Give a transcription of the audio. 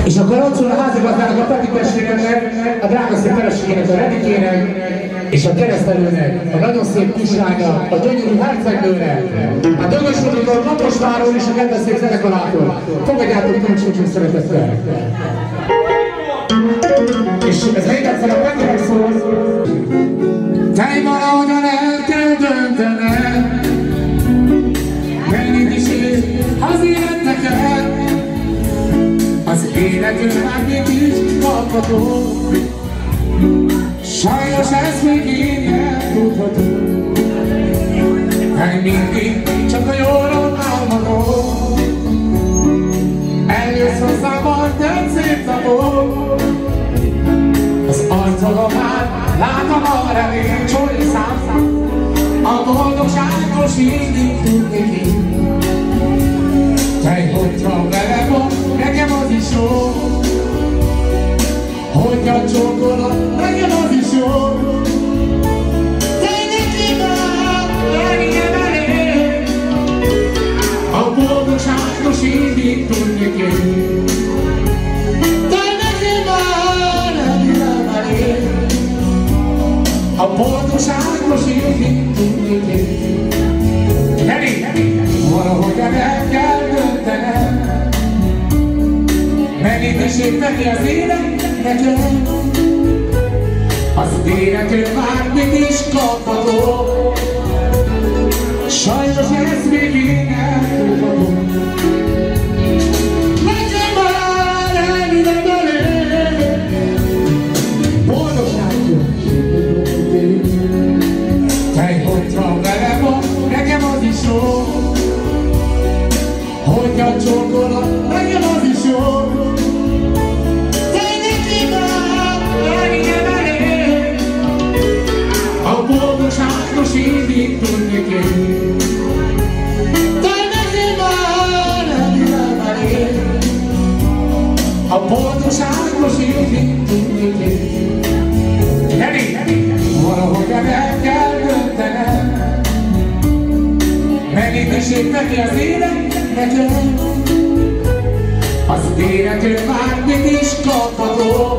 És akkor ott szól a házigazdának, a Peti testvéremnek, a drága szép feleségének, a Redikének, és a keresztelőnek, a nagyon szép Kuslának, a gyönyörű hercegnőnek, a Dögösodótól, Kaposváról és a kedves szép zenekarától. Fogadjátok Toncsócsó szeretettel! És ez még egyszer a Petinek szól. Te valahogyan el kell döntened, mennyit is ér az életeket. Az életünk már mégis kapható, sajnos ezt még én nem tudhatom. Meg mindig csak a jóról álmodom, eljössz hozzám a tett szép napon. Az arcolomát látom a remény csolyszám, a boldogságos mindig tudni ki. Te hogyha velem vagy, nekem az is jó, hogyha csókolod, nekem az is jó. Te neki már engem elég, a boldogságos mindig tudni ki. Te neki már engem elég, a boldogságos mindig tudni ki. Valahogyan el kell döntenem, mennyit is ér neki az élet nekem. Az élető bármit is kapható, sajnos ezt még én nem tudhatom. Nekem már engem elég, boldogságos mindig. Te hogyha velem vagy, nekem az is jó, hogyha csókolod, nekem az is jó. Te neki már engem elég, a boldogságos mindig tudni kell. Te neki már engem elég, a boldogságos mindig tudni kell. Valahogyan el kell döntenem, mennyit is ér neki az élet nekem. Az élető bármit is kapható,